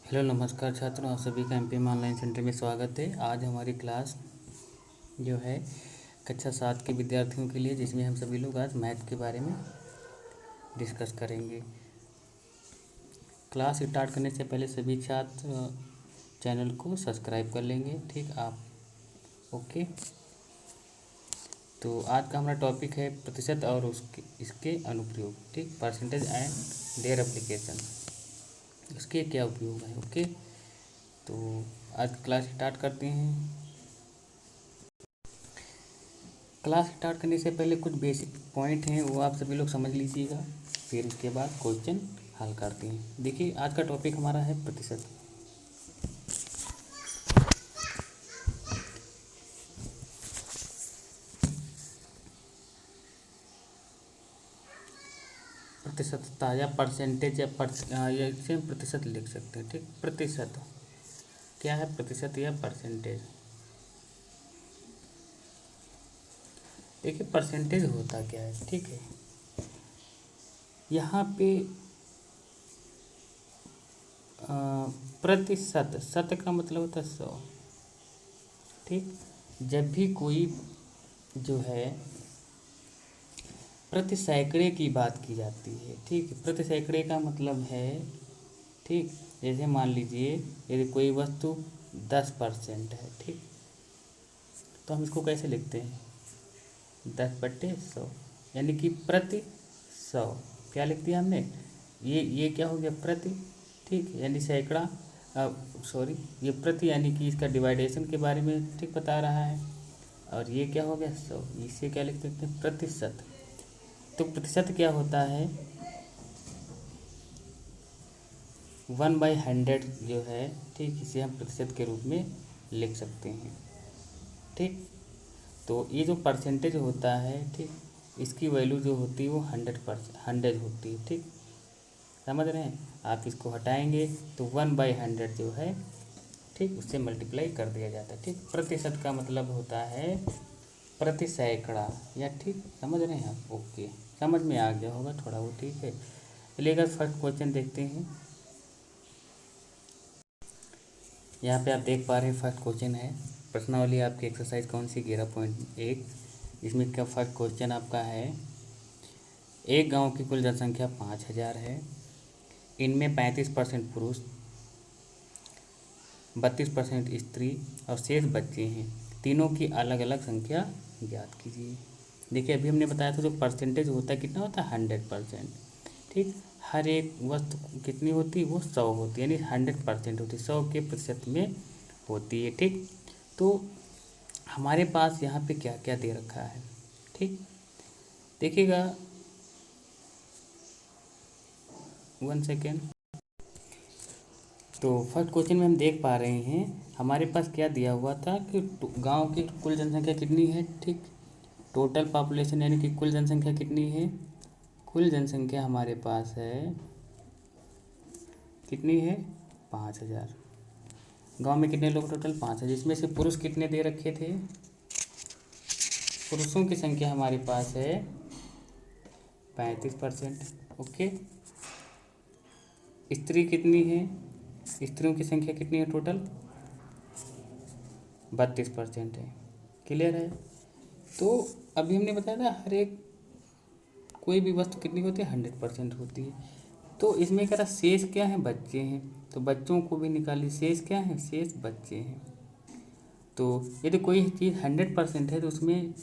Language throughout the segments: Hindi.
हेलो नमस्कार छात्रों, आप सभी का एमपीएम ऑनलाइन सेंटर में स्वागत है। आज हमारी क्लास जो है कक्षा 7 के विद्यार्थियों के लिए, जिसमें हम सभी लोग आज मैथ के बारे में डिस्कस करेंगे। क्लास स्टार्ट करने से पहले सभी छात्र चैनल को सब्सक्राइब कर लेंगे। ठीक आप ओके। तो आज का हमारा टॉपिक है प्रतिशत और इसके अनुप्रयोग। ठीक, परसेंटेज एंड देयर एप्लीकेशन, इसके क्या उपयोग है। ओके, तो आज क्लास स्टार्ट करते हैं। क्लास स्टार्ट करने से पहले कुछ बेसिक पॉइंट हैं, वो आप सभी लोग समझ लीजिएगा, फिर उसके बाद क्वेश्चन हल करते हैं। देखिए, आज का टॉपिक हमारा है प्रतिशत। प्रतिशतता या परसेंटेज या इसे प्रतिशत लिख सकते हैं। ठीक, प्रतिशत क्या है, प्रतिशत या परसेंटेज। देखिए, परसेंटेज होता क्या है। ठीक है, यहाँ पे प्रतिशत, शत का मतलब होता है 100। ठीक, जब भी कोई जो है प्रति सैकड़े की बात की जाती है। ठीक, प्रति सैकड़े का मतलब है, ठीक, जैसे मान लीजिए यदि कोई वस्तु 10% है, ठीक, तो हम इसको कैसे लिखते हैं, 10/100, यानी कि प्रति 100। क्या लिख दिया हमने, ये क्या हो गया, प्रति। ठीक, यानी सैकड़ा, सॉरी, ये प्रति यानी कि इसका डिवाइडेशन के बारे में ठीक बता रहा है। और ये क्या हो गया, 100, इसे क्या लिख सकते हैं, प्रतिशत। तो प्रतिशत क्या होता है, 1/100 जो है, ठीक, इसे हम प्रतिशत के रूप में लिख सकते हैं। ठीक, तो ये जो परसेंटेज होता है, ठीक, इसकी वैल्यू जो होती है वो 100 होती है। ठीक, समझ रहे हैं। आप इसको हटाएंगे तो 1/100 जो है, ठीक, उससे मल्टीप्लाई कर दिया जाता है। ठीक, प्रतिशत का मतलब होता है प्रति सैकड़ा, या ठीक समझ रहे हैं आप। ओके, समझ में आ गया होगा थोड़ा वो। ठीक है, चलिए अगर फर्स्ट क्वेश्चन देखते हैं। यहाँ पे आप देख पा रहे हैं फर्स्ट क्वेश्चन है, प्रश्नावली आपकी एक्सरसाइज कौन सी 11.1। इसमें क्या फर्स्ट क्वेश्चन आपका है, एक गांव की कुल जनसंख्या 5000 है, इनमें 35% पुरुष, 32% स्त्री और शेष बच्चे हैं, तीनों की अलग अलग संख्या ज्ञात कीजिए। देखिए, अभी हमने बताया था जो परसेंटेज होता है कितना होता है, 100%। ठीक, हर एक वस्तु कितनी होती है, वो 100 होती है, यानी 100% होती है, 100 के प्रतिशत में होती है। ठीक, तो हमारे पास यहाँ पे क्या क्या दे रखा है। ठीक, देखिएगा, 1 सेकेंड। तो फर्स्ट क्वेश्चन में हम देख पा रहे हैं हमारे पास क्या दिया हुआ था कि गांव की कुल जनसंख्या कितनी है। ठीक, टोटल पॉपुलेशन यानी कि कुल जनसंख्या कितनी है, कुल जनसंख्या हमारे पास है, कितनी है, 5000। गांव में कितने लोग टोटल, 5000, जिसमें से पुरुष कितने दे रखे थे, पुरुषों की संख्या हमारे पास है 35%। ओके, स्त्री कितनी है, स्त्रियों की संख्या कितनी है टोटल, 32% है। क्लियर है। तो अभी हमने बताया था हर एक कोई भी वस्तु कितनी होती है, 100% होती है। तो इसमें कह रहा शेष क्या है, बच्चे हैं, तो बच्चों को भी निकालिए, शेष क्या है, शेष बच्चे हैं। तो यदि कोई चीज़ 100% है तो उसमें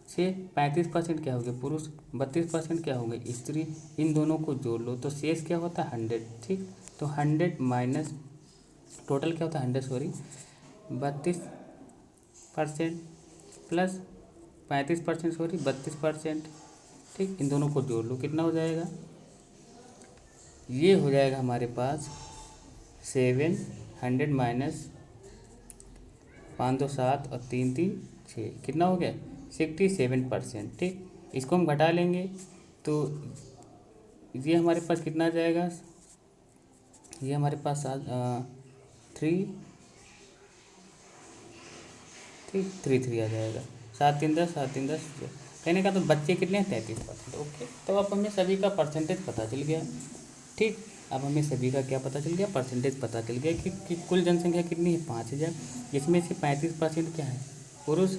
से 35% क्या हो गया पुरुष, 32% क्या हो गई स्त्री, इन दोनों को जोड़ लो तो शेष क्या होता है, 100। ठीक, तो 100 माइनस टोटल क्या होता है, 100 सॉरी, 32% प्लस 35% सॉरी 32%। ठीक, इन दोनों को जोड़ लो, कितना हो जाएगा, ये हो जाएगा हमारे पास 700 माइनस 5 2 7 और 3 3 6, कितना हो गया, 67%। ठीक, इसको हम घटा लेंगे तो ये हमारे पास कितना आ जाएगा, ये हमारे पास 3 आ जाएगा, 7 3 10 7 3 10। कहने का तो बच्चे कितने हैं, 33%। ओके, तो अब हमें सभी का परसेंटेज पता चल गया। ठीक, अब हमें सभी का क्या पता चल गया, परसेंटेज पता चल गया कि कुल जनसंख्या कितनी है, 5,000। इसमें से 35% क्या है पुरुष,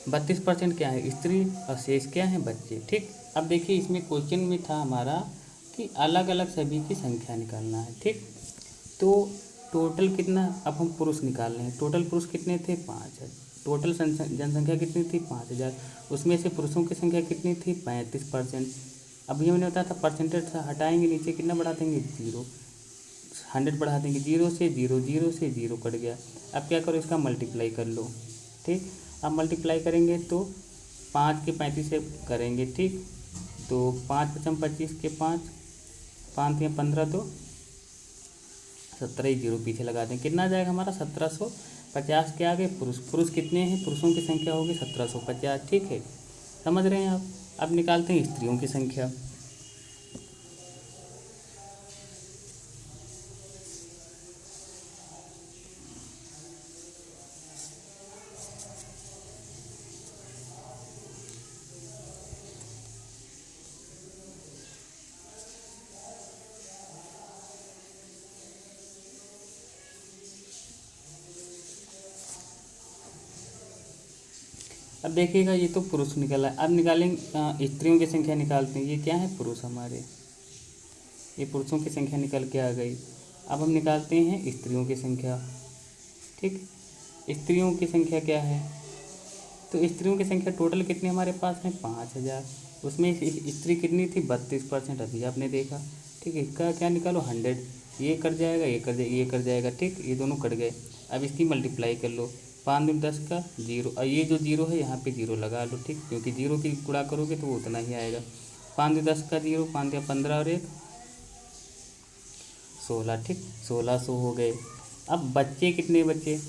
32% क्या है स्त्री और शेष क्या है बच्चे। ठीक, अब देखिए इसमें क्वेश्चन में था हमारा कि अलग अलग सभी की संख्या निकालना है। ठीक, तो टोटल कितना, अब हम पुरुष निकाल रहे हैं, टोटल पुरुष कितने थे 5 है, टोटल जनसंख्या कितनी थी 5,000, उसमें से पुरुषों की संख्या कितनी थी 35%। अब ये मैंने बताया था परसेंटेज था, हटाएंगे नीचे कितना बढ़ा देंगे 0, 100 बढ़ा देंगे, 0 से 0, 0 से 0 कट गया। अब क्या करो, इसका मल्टीप्लाई कर लो। ठीक, अब मल्टीप्लाई करेंगे तो 5 के 35 से करेंगे। ठीक, तो 5 पचम 25 के 5, 5 या 15, तो 17 ही 0 पीछे लगा दें, कितना आ जाएगा हमारा 1750 के आगे पुरुष, पुरुष कितने हैं, पुरुषों की संख्या होगी 1750। ठीक है, समझ रहे हैं आप। अब निकालते हैं स्त्रियों की संख्या। अब देखिएगा ये तो पुरुष निकला है, अब निकालेंगे स्त्रियों की संख्या निकालते हैं। ये क्या है पुरुष हमारे, ये पुरुषों की संख्या निकल के आ गई। अब हम निकालते हैं स्त्रियों की संख्या। ठीक, स्त्रियों की संख्या क्या है, तो स्त्रियों की संख्या टोटल कितने हमारे पास है 5,000, उसमें स्त्री कितनी थी 32%, अभी आपने देखा। ठीक, इसका क्या निकालो 100, ये कट जाएगा, ये कट जाएगा, ये कट जाएगा। ठीक, ये दोनों कट गए। अब इसकी मल्टीप्लाई कर लो, 5 दूनी 10 का 0, और ये जो 0 है यहाँ पे 0 लगा लो। ठीक, क्योंकि 0 की गुणा करोगे तो वो उतना ही आएगा। 5 दूनी 10 का 0, 5 या 15 और 1 16। ठीक, 1600 हो गए। अब बच्चे कितने बचे,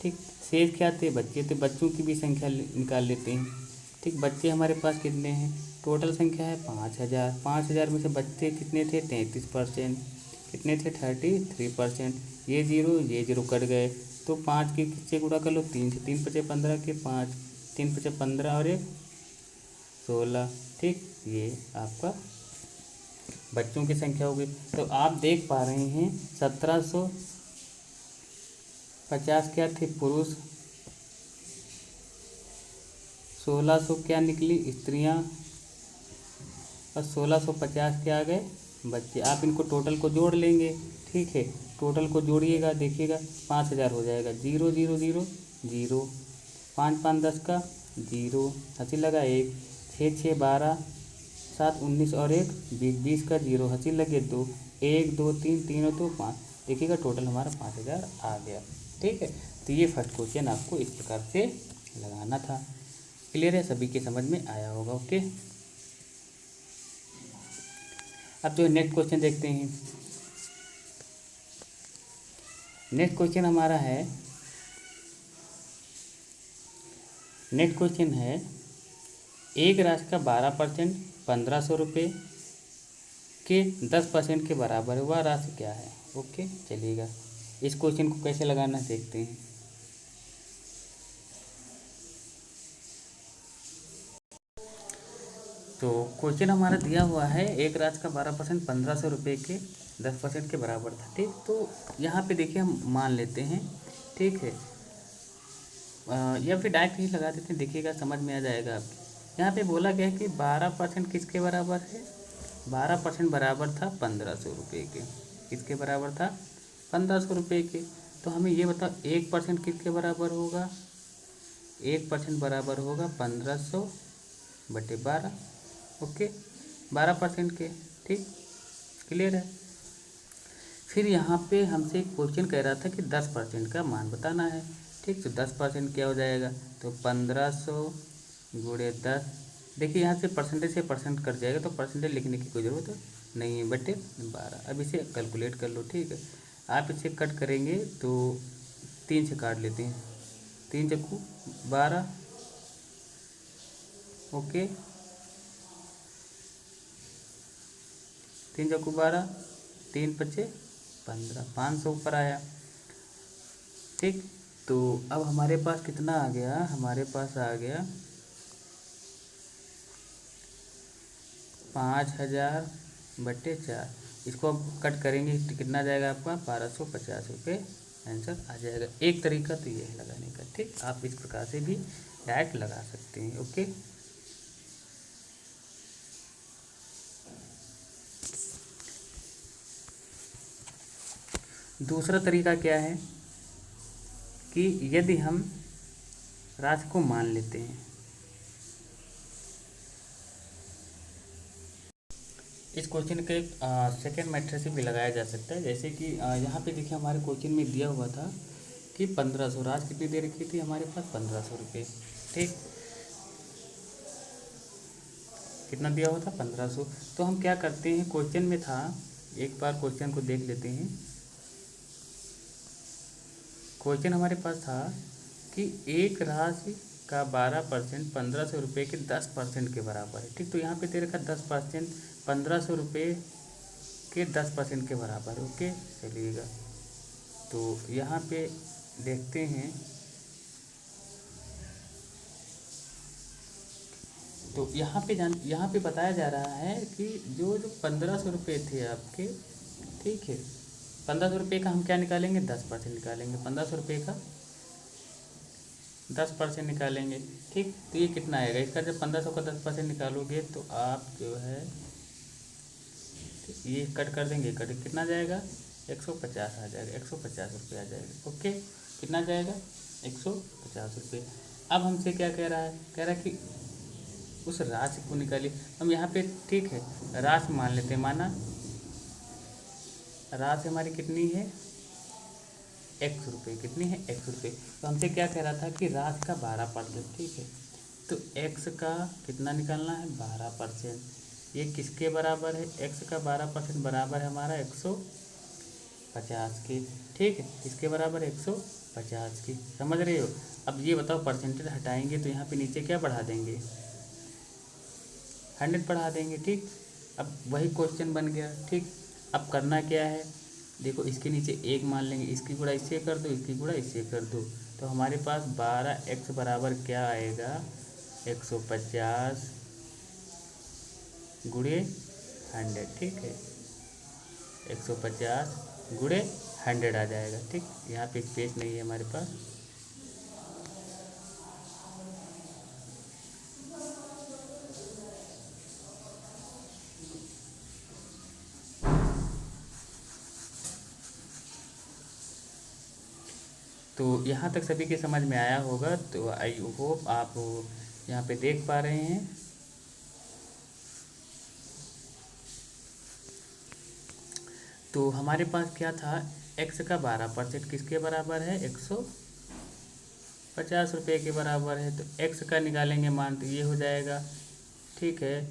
ठीक, शेष क्या थे बच्चे, तो बच्चों की भी संख्या निकाल लेते हैं। ठीक, बच्चे हमारे पास कितने हैं, टोटल संख्या है 5,000, 5,000 में से बच्चे कितने थे 33%, कितने थे 33%। ये 0 कट गए, तो 5 के किससे गुणा कर लो 3 से, 3 पचे 15 के 5, 3 पचे 15 और 1 16। ठीक, ये आपका बच्चों की संख्या होगी। तो आप देख पा रहे हैं 1750 क्या थे पुरुष, 1600 क्या निकली स्त्रियां, और 1650 क्या आ गए बच्चे। आप इनको टोटल को जोड़ लेंगे। ठीक है, टोटल को जोड़िएगा, देखिएगा 5,000 हो जाएगा, 0 0 0 0, 5 5 10 का 0, हंसी लगा 1, 6 6 12, 7 19 और 1 20, 20 का 0, हंसी लगे 2, 1 2 3 3 और 2 5, देखिएगा टोटल हमारा 5,000 आ गया। ठीक है, तो ये फर्स्ट क्वेश्चन आपको इस प्रकार से लगाना था। क्लियर है, सभी के समझ में आया होगा। ओके, अब जो नेक्स्ट क्वेश्चन देखते हैं। नेक्स्ट क्वेश्चन हमारा है, नेक्स्ट क्वेश्चन है एक राशि का 12% 1,500 रुपये के 10% के बराबर है, वह राशि क्या है। ओके, चलिएगा इस क्वेश्चन को कैसे लगाना देखते हैं। तो क्वेश्चन हमारा दिया हुआ है एक राशि का 12% 1,500 रुपये के 10% के बराबर था। ठीक, तो यहाँ पे देखिए हम मान लेते हैं। ठीक है, या फिर डायरेक्ट ही लगा देते हैं, देखिएगा समझ में आ जाएगा आपके। यहाँ पे बोला गया है कि 12% किसके बराबर है, 12% बराबर था 1,500 रुपये के, किसके बराबर था 1,500 रुपये के। तो हमें ये बताओ 1% किसके बराबर होगा, 1% बराबर होगा 1,500 बटे 12। ओके, 12% के। ठीक, क्लियर है। फिर यहाँ पे हमसे क्वेश्चन कह रहा था कि 10% का मान बताना है। ठीक, तो 10% क्या हो जाएगा, तो 1,500 गुणे 10। देखिए यहाँ से परसेंटेज से परसेंट कट जाएगा, तो परसेंटेज लिखने की कोई ज़रूरत नहीं है, बटे 12। अब इसे कैलकुलेट कर लो। ठीक है, आप इसे कट करेंगे तो 3 से काट लेते हैं, 3 चक्कू 12। ओके, 3 चक्कू 12, 3 पचे 15, 500 ऊपर आया। ठीक, तो अब हमारे पास कितना आ गया, हमारे पास आ गया 5,000 बटे 4। इसको अब कट करेंगे तो कितना जाएगा आपका 1250 रुपये आंसर आ जाएगा। एक तरीका तो ये है लगाने का। ठीक, आप इस प्रकार से भी डायरेक्ट लगा सकते हैं। ओके, दूसरा तरीका क्या है कि यदि हम राशि को मान लेते हैं, इस क्वेश्चन के सेकेंड मेथड से भी लगाया जा सकता है। जैसे कि यहाँ पे देखिए हमारे क्वेश्चन में दिया हुआ था कि 1500, राशि कितनी दे रखी थी हमारे पास 1500 रुपये। ठीक, कितना दिया हुआ था 1500। तो हम क्या करते हैं, क्वेश्चन में था, एक बार क्वेश्चन को देख लेते हैं। क्वेश्चन हमारे पास था कि एक राशि का 12% 1500 रुपये के 10% के बराबर है। ठीक, तो यहाँ पे दे रखा 10%, 1500 रुपये के 10% के बराबर है। ओके, चलिएगा तो यहाँ पे देखते हैं। तो यहाँ पे बताया जा रहा है कि जो 1500 रुपये थे आपके, ठीक है, 1500 रुपये का हम क्या निकालेंगे 10% निकालेंगे। 1500 रुपये का 10% निकालेंगे। ठीक, तो ये कितना आएगा, इसका जब 1500 का 10% निकालोगे तो आप जो है ये कट कर देंगे, कट कितना जाएगा 150 आ जाएगा, 150 रुपये आ जाएगा। ओके, कितना जाएगा 150 रुपये। अब हमसे क्या कह रहा है, कह रहा है कि उस राशि को निकालिए। हम यहाँ पे ठीक है राशि मान लेते हैं, माना राशि हमारी कितनी है 100 रुपये, कितनी है 100 रुपये। तो हमसे क्या कह रहा था कि राशि का 12%। ठीक है, तो x का कितना निकालना है 12%। ये किसके बराबर है, x का 12% बराबर है हमारा 150 के। ठीक है, इसके बराबर 150 की, समझ रहे हो। अब ये बताओ परसेंटेज हटाएंगे तो यहाँ पे नीचे क्या बढ़ा देंगे 100 बढ़ा देंगे। ठीक, अब वही क्वेश्चन बन गया। ठीक, अब करना क्या है, देखो इसके नीचे एक मान लेंगे, इसकी गुणा इससे कर दो, इसकी गुणा इससे कर दो, तो हमारे पास 12x बराबर क्या आएगा 150 गुणे 100। ठीक है, 150 गुणे 100 आ जाएगा। ठीक, यहाँ पे स्पेस नहीं है हमारे पास। तो यहाँ तक सभी के समझ में आया होगा। तो आई होप आप यहाँ पे देख पा रहे हैं। तो हमारे पास क्या था, x का 12% किसके बराबर है 150 रुपये के बराबर है। तो x का निकालेंगे मान, तो ये हो जाएगा, ठीक है,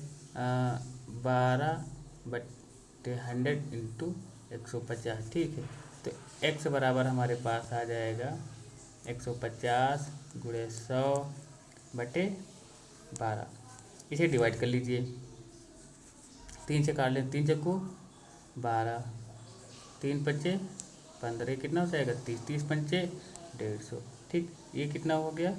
12/100 इंटू 150। ठीक है, तो x बराबर हमारे पास आ जाएगा 150 गुणे 100/12। इसे डिवाइड कर लीजिए, 3 से काट लें, 3 चक्कू 12, 3 पंचे 15, कितना हो जाएगा 30, 30 पंचे 150। ठीक, ये कितना हो गया,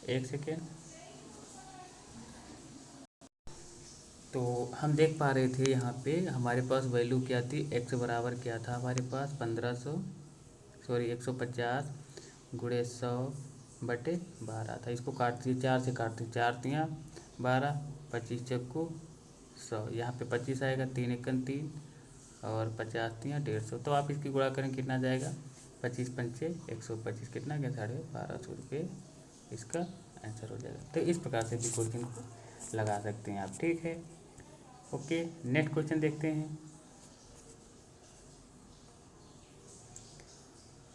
एक सेकेंड। तो हम देख पा रहे थे यहाँ पे हमारे पास वैल्यू क्या थी, x बराबर क्या था हमारे पास 150 गुणे 100/12 था। इसको काट दिए, 4 से काटते, 4 तियाँ 12, 25 चक्कू 100, यहाँ पे 25 आएगा, 3 एकन 3 और 50 तियाँ 150। तो आप इसकी गुणा करें, कितना जाएगा 25 पंचे 125, कितना गया 1250 रुपये, इसका आंसर हो जाएगा। तो इस प्रकार से भी क्वेश्चन को लगा सकते हैं आप। ठीक है, ओके, नेक्स्ट क्वेश्चन देखते हैं।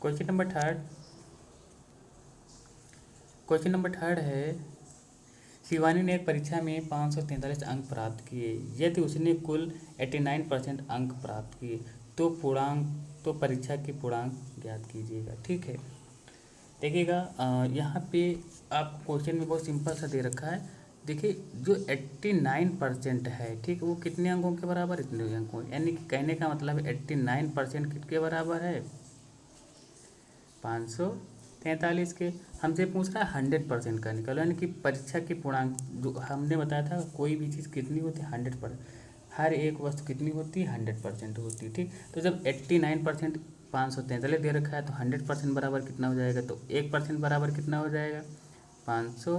क्वेश्चन नंबर थर्ड है, शिवानी ने एक परीक्षा में 543 अंक प्राप्त किए। यदि उसने कुल 89% अंक प्राप्त किए तो परीक्षा के पूर्णांक ज्ञात कीजिएगा। ठीक है, देखिएगा यहाँ पे आप क्वेश्चन में बहुत सिंपल सा दे रखा है। देखिए जो 89% है, ठीक, वो कितने अंकों के बराबर, इतने अंकों, यानी कि कहने का मतलब 89% किसके बराबर है 543 43 के हमसे पूछ रहा है 100% का निकालो, यानी कि परीक्षा की पूर्णांक जो हमने बताया था कोई भी चीज़ कितनी होती है 100%, हर एक वस्तु कितनी होती है 100% होती है। ठीक, तो जब 89% 543 दे रखा है तो 100% बराबर कितना हो जाएगा, तो 1% बराबर कितना हो जाएगा 500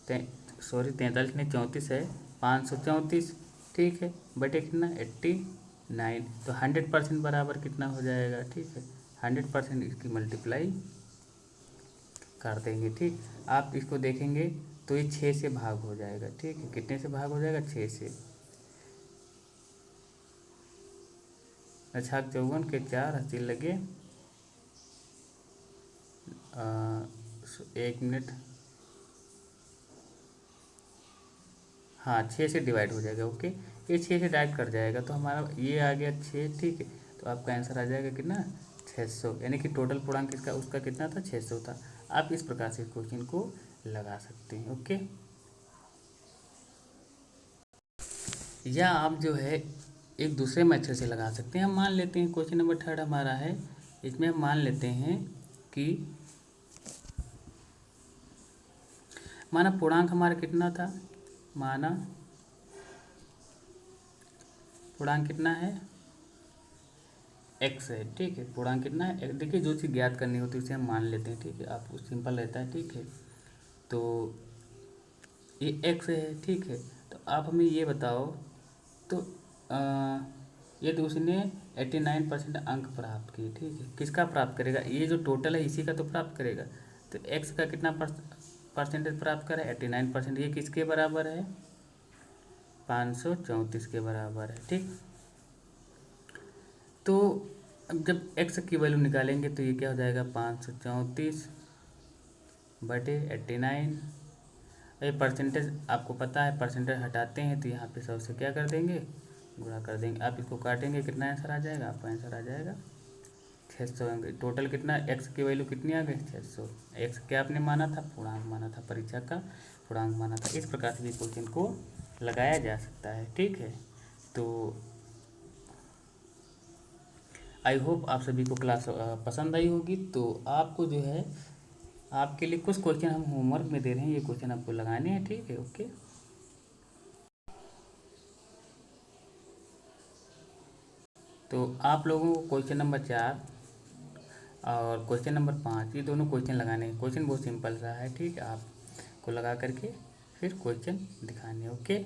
43 नहीं 34 है 534। ठीक है, बटे कितना 89, तो 100% बराबर कितना हो जाएगा। ठीक है, 100% इसकी मल्टीप्लाई कर देंगे। ठीक, आप इसको देखेंगे तो ये 6 से भाग हो जाएगा। ठीक है, कितने से भाग हो जाएगा 6 से। अच्छा 54 के 4 80 लगे 1 मिनट, हाँ 6 से डिवाइड हो जाएगा। ओके, ये 6 से डिवाइड कर जाएगा तो हमारा ये आ गया 6। ठीक है, तो आपका आंसर आ जाएगा कितना 600, यानी कि टोटल पूर्णांक इसका उसका कितना था 600 था। आप इस प्रकार से क्वेश्चन को लगा सकते हैं। ओके, या आप जो है एक दूसरे मेथड से लगा सकते हैं। हम मान लेते हैं क्वेश्चन नंबर 3 हमारा है, इसमें हम मान लेते हैं कि माना पूर्णांक हमारा कितना था, माना पूर्णांक कितना है x है। ठीक है, पूर्णांक कितना है, देखिए जो चीज़ ज्ञात करनी होती है उसे हम मान लेते हैं। ठीक है, आपको सिंपल रहता है। ठीक है, तो ये x है। ठीक है, तो आप हमें ये बताओ, तो ये तो उसने 89% अंक प्राप्त किए। ठीक है, किसका प्राप्त करेगा, ये जो टोटल है इसी का तो प्राप्त करेगा। तो x का कितना परसेंटेज प्राप्त करा 89%, ये किसके बराबर है 534 के बराबर है। ठीक, तो अब जब x की वैल्यू निकालेंगे तो ये क्या हो जाएगा 534 बटे 89। ये परसेंटेज आपको पता है, परसेंटेज हटाते हैं तो यहाँ पे 100 से क्या कर देंगे गुणा कर देंगे। आप इसको काटेंगे कितना आंसर आ जाएगा, आपका आंसर आ जाएगा 600। टोटल कितना x की वैल्यू कितनी आ गई 600। x क्या आपने माना था, पूर्णांक माना था, परीक्षा का पूर्णांक माना था। इस प्रकार से भी क्वेश्चन को लगाया जा सकता है। ठीक है, तो आई होप आप सभी को क्लास पसंद आई होगी। तो आपको जो है आपके लिए कुछ क्वेश्चन हम होमवर्क में दे रहे हैं, ये क्वेश्चन आपको लगाने हैं। ठीक है, ओके। तो आप लोगों को क्वेश्चन नंबर 4 और क्वेश्चन नंबर 5 ये दोनों क्वेश्चन लगाने हैं। क्वेश्चन बहुत सिंपल सा है। ठीक है, आपको लगा करके फिर क्वेश्चन दिखाने हैं। ओके,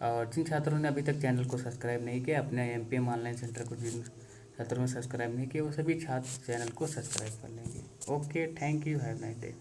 और जिन छात्रों ने अभी तक चैनल को सब्सक्राइब नहीं किया, अपने एमपीएम ऑनलाइन सेंटर को जिन छात्रों ने सब्सक्राइब नहीं किया वो सभी छात्र चैनल को सब्सक्राइब कर लेंगे। Okay, thank you, have nice day.